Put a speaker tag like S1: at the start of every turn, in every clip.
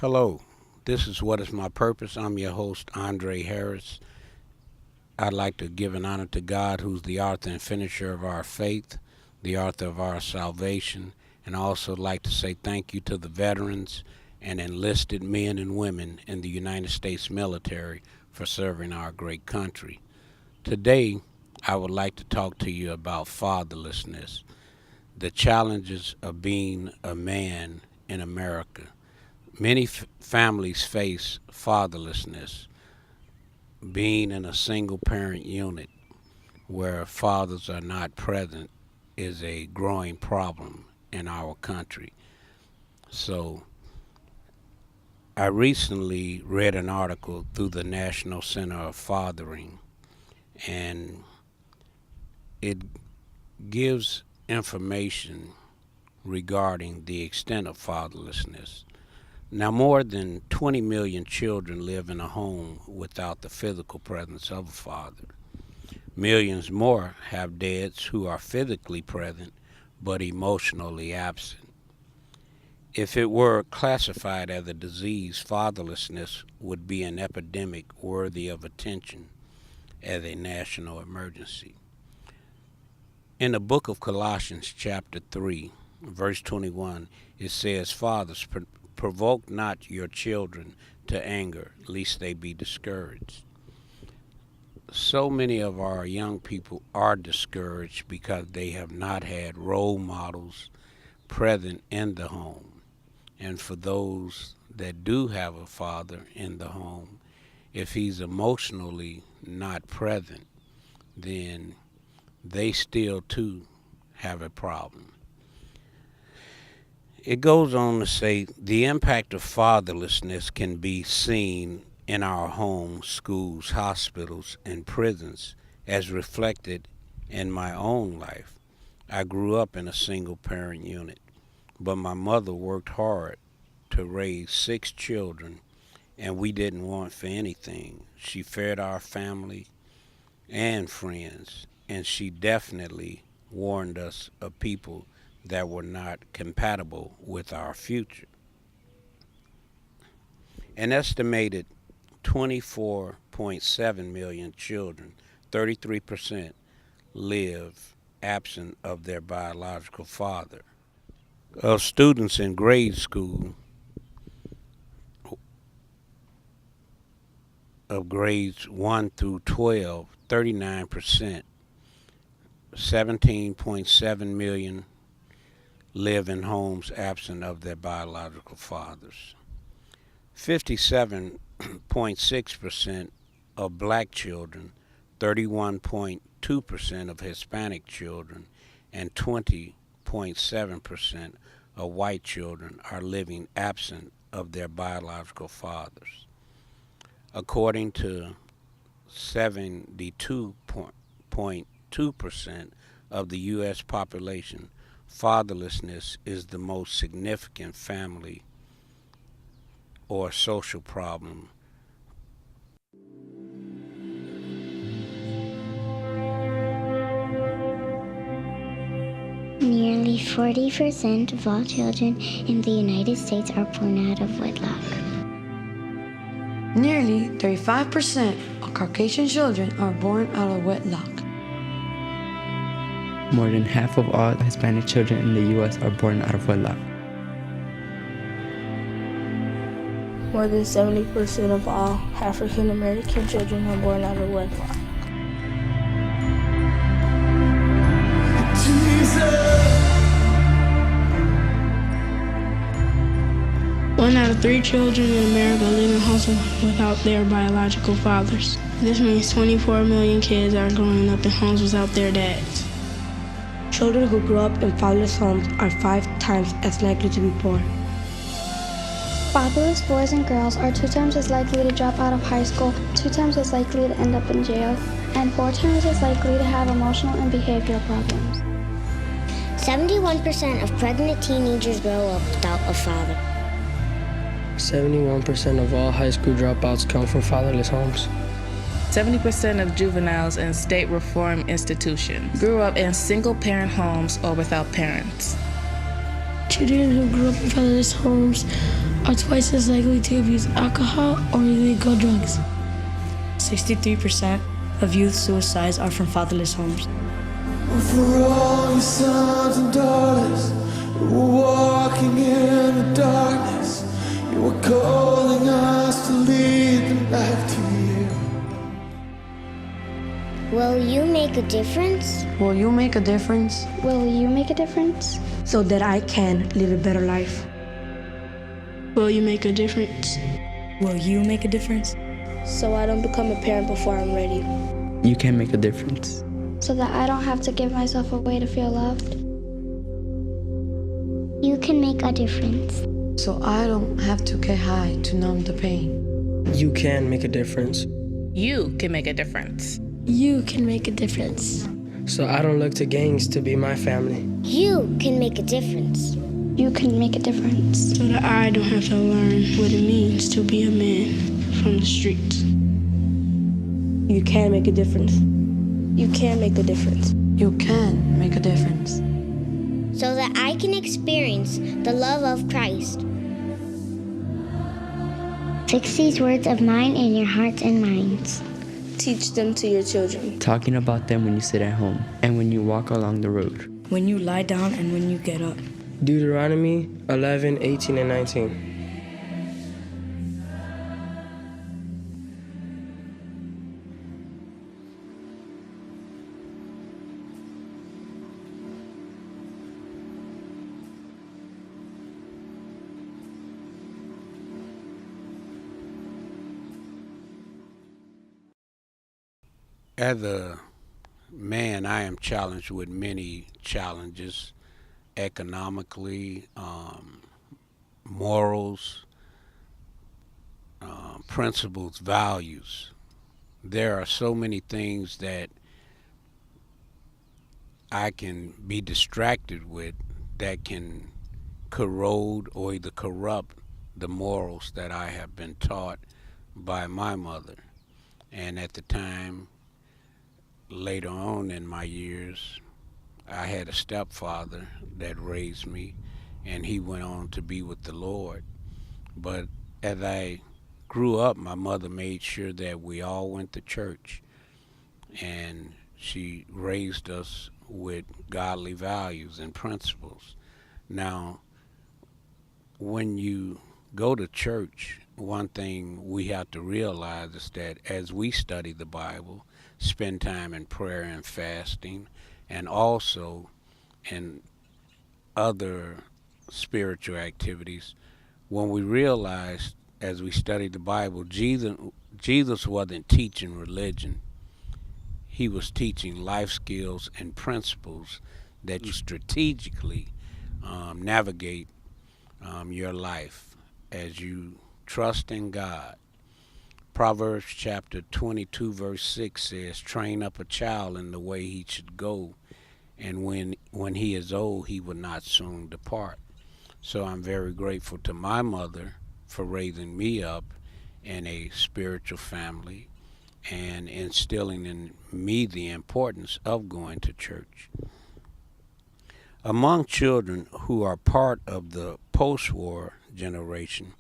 S1: Hello, this is What is My Purpose? I'm your host, Andre Harris. I'd like to give an honor to God, who's the author and finisher of our faith, the author of our salvation, and I also like to say thank you to the veterans and enlisted men and women in the United States military for serving our great country. Today, I would like to talk to you about fatherlessness, the challenges of being a man in America. Many families face fatherlessness, being in a single parent unit where fathers are not present is a growing problem in our country. So, I recently read an article through the National Center of Fathering, and it gives information regarding the extent of fatherlessness. Now, more than 20 million children live in a home without the physical presence of a father. Millions more have dads who are physically present but emotionally absent. If it were classified as a disease, fatherlessness would be an epidemic worthy of attention as a national emergency. In the book of Colossians, chapter 3, verse 21, it says, Fathers, provoke not your children to anger, lest they be discouraged. So many of our young people are discouraged because they have not had role models present in the home. And for those that do have a father in the home, if he's emotionally not present, then they still too have a problem. It goes on to say the impact of fatherlessness can be seen in our homes, schools, hospitals, and prisons as reflected in my own life. I grew up in a single parent unit, but my mother worked hard to raise 6 children, and we didn't want for anything. She fed our family and friends, and she definitely warned us of people that were not compatible with our future. An estimated 24.7 million children, 33%, live absent of their biological father. Of students in grade school, of grades 1 through 12, 39%, 17.7 million live in homes absent of their biological fathers. 57.6% of black children, 31.2% of Hispanic children, and 20.7% of white children are living absent of their biological fathers. According to 72.2% of the U.S. population, fatherlessness is the most significant family or social problem.
S2: Nearly 40% of all children in the United States are born out of wedlock.
S3: Nearly 35% of Caucasian children are born out of wedlock.
S4: More than half of all Hispanic children in the U.S. are born out of wedlock.
S5: More than 70% of all African American children are born out of wedlock.
S6: One out of 3 children in America live in homes without their biological fathers. This means 24 million kids are growing up in homes without their dads.
S3: Children who grow up in fatherless homes are 5 times as likely to be poor.
S2: Fatherless boys and girls are 2 times as likely to drop out of high school, 2 times as likely to end up in jail, and 4 times as likely to have emotional and behavioral problems.
S7: 71% of pregnant teenagers grow up without a father.
S8: 71% of all high school dropouts come from fatherless homes.
S9: 70% of juveniles in state reform institutions grew up in single-parent homes or without parents.
S3: 2
S6: children who grew up in fatherless homes are twice as likely to abuse alcohol or illegal drugs.
S3: 63% of youth suicides are from fatherless homes.
S10: For all your sons and daughters who are walking in the darkness, you are calling us to lead them back to you.
S7: Will you make a difference?
S3: Will you make a difference?
S2: Will you make a difference?
S3: So that I can live a better life.
S6: Will you make a difference?
S3: Will you make a difference?
S5: So I don't become a parent before I'm ready.
S4: You can make a difference.
S2: So that I don't have to give myself away to feel loved.
S7: You can make a difference.
S3: So I don't have to get high to numb the pain.
S8: You can make a difference.
S9: You can make a difference.
S6: You can make a difference.
S8: So I don't look to gangs to be my family.
S7: You can make a difference.
S2: You can make a difference.
S6: So that I don't have to learn what it means to be a man from the streets.
S3: You can make a difference.
S5: You can make a difference.
S3: You can make a difference.
S7: So that I can experience the love of Christ. Fix these words of mine in your hearts and minds.
S5: Teach them to your children.
S4: Talking about them when you sit at home and when you walk along the road.
S3: When you lie down and when you get up.
S8: Deuteronomy 11, 18, and 19.
S1: As a man, I am challenged with many challenges, economically, morals, principles, values. There are so many things that I can be distracted with that can corrode or either corrupt the morals that I have been taught by my mother. And at the time, later on in my years, I had a stepfather that raised me, and he went on to be with the Lord. But as I grew up, my mother made sure that we all went to church, and she raised us with godly values and principles. Now, when you go to church, one thing we have to realize is that as we study the Bible, spend time in prayer and fasting, and also in other spiritual activities, when we realize as we study the Bible, Jesus wasn't teaching religion. He was teaching life skills and principles that you strategically navigate your life as you trust in God. Proverbs chapter 22 verse 6 says, train up a child in the way he should go, and when he is old, he will not soon depart. So I'm very grateful to my mother for raising me up in a spiritual family and instilling in me the importance of going to church. Among children who are part of the post-war generation,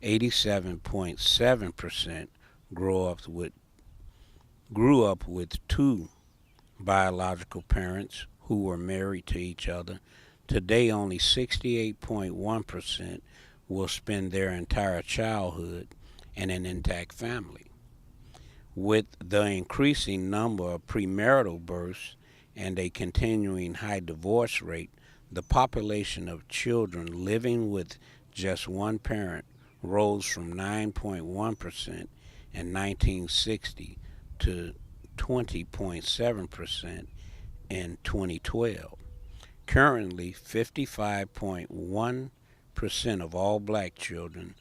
S1: 87.7% grew up with two biological parents who were married to each other. Today, only 68.1% will spend their entire childhood in an intact family. With the increasing number of premarital births and a continuing high divorce rate, the population of children living with just one parent rose from 9.1% in 1960 to 20.7% in 2012. Currently, 55.1% of all black children,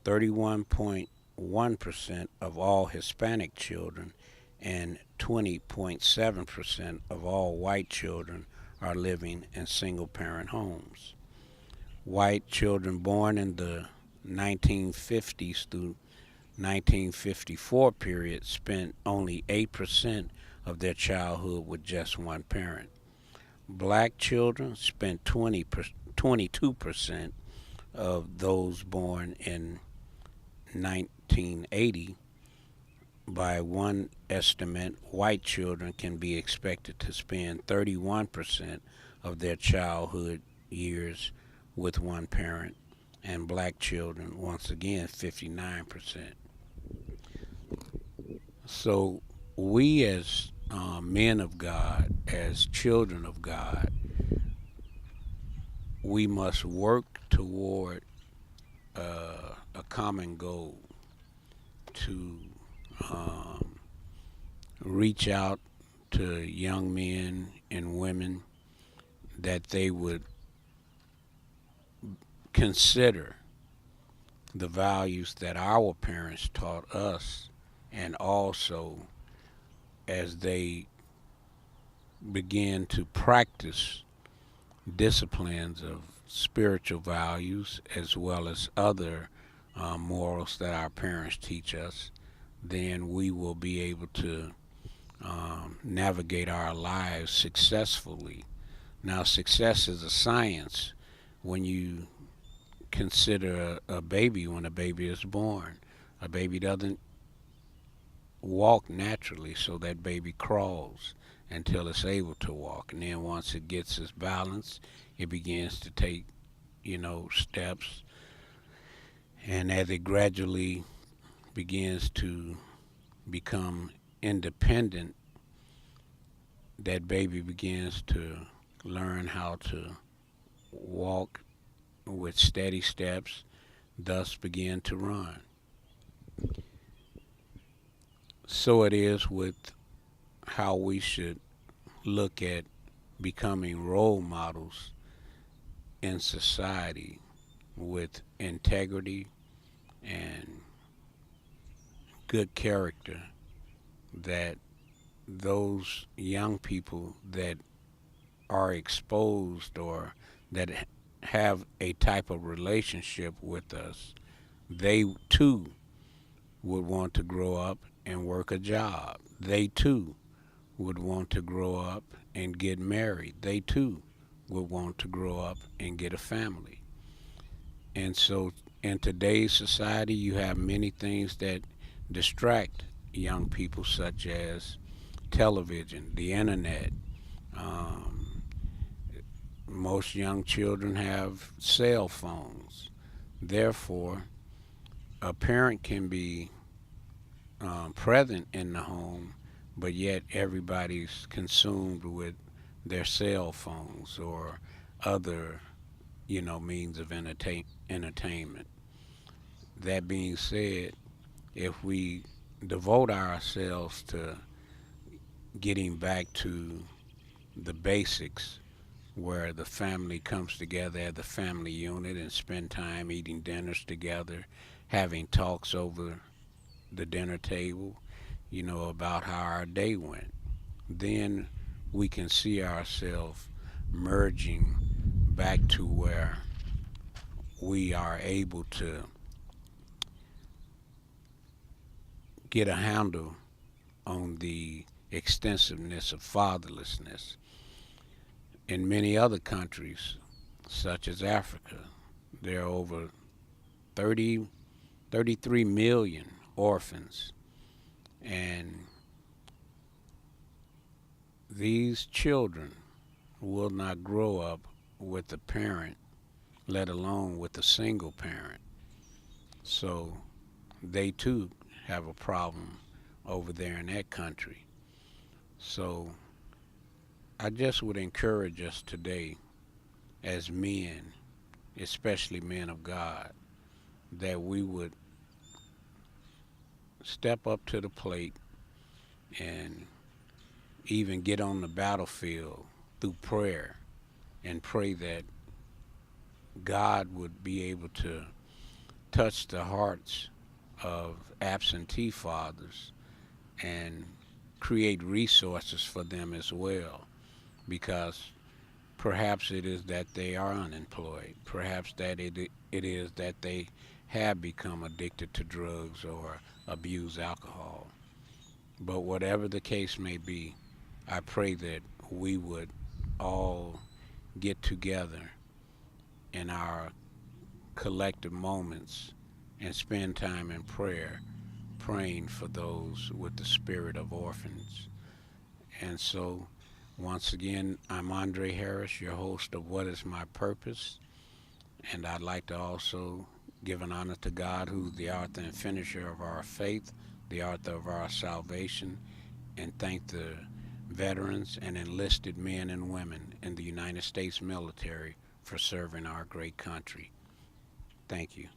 S1: 31.1% of all Hispanic children, and 20.7% of all white children are living in single-parent homes. White children born in the 1950s through 1954 period spent only 8% of their childhood with just one parent. Black children spent 20% 22% of those born in 1980. By one estimate, white children can be expected to spend 31% of their childhood years with one parent, and black children, once again, 59%. So we as men of God, as children of God, we must work toward a common goal to reach out to young men and women, that they would consider the values that our parents taught us, and also as they begin to practice disciplines of spiritual values as well as other morals that our parents teach us, then we will be able to navigate our lives successfully. Now, success is a science. When you consider a baby, when a baby is born, a baby doesn't walk naturally, so that baby crawls until it's able to walk. And then once it gets its balance, it begins to take, steps. And as it gradually begins to become independent, that baby begins to learn how to walk with steady steps, thus begin to run. So it is with how we should look at becoming role models in society with integrity and good character, that those young people that are exposed or that have a type of relationship with us, they too would want to grow up and work a job. They too would want to grow up and get married. They too would want to grow up and get a family. And so in today's society, you have many things that distract young people, such as television, the internet. Most young children have cell phones. Therefore, a parent can be present in the home, but yet everybody's consumed with their cell phones or other, means of entertainment. That being said, if we devote ourselves to getting back to the basics, where the family comes together as the family unit and spend time eating dinners together, having talks over the dinner table, about how our day went, then we can see ourselves merging back to where we are able to get a handle on the extensiveness of fatherlessness. In many other countries, such as Africa, there are over 33 million orphans, and these children will not grow up with a parent, let alone with a single parent. So they too have a problem over there in that country. So I just would encourage us today as men, especially men of God, that we would step up to the plate and even get on the battlefield through prayer, and pray that God would be able to touch the hearts of absentee fathers and create resources for them as well, because perhaps it is that they are unemployed, perhaps that it is that they have become addicted to drugs or abuse alcohol. But whatever the case may be, I pray that we would all get together in our collective moments and spend time in prayer, praying for those with the spirit of orphans. And so, once again, I'm Andre Harris, your host of What is My Purpose? And I'd like to also give an honor to God, who's the author and finisher of our faith, the author of our salvation, and thank the veterans and enlisted men and women in the United States military for serving our great country. Thank you.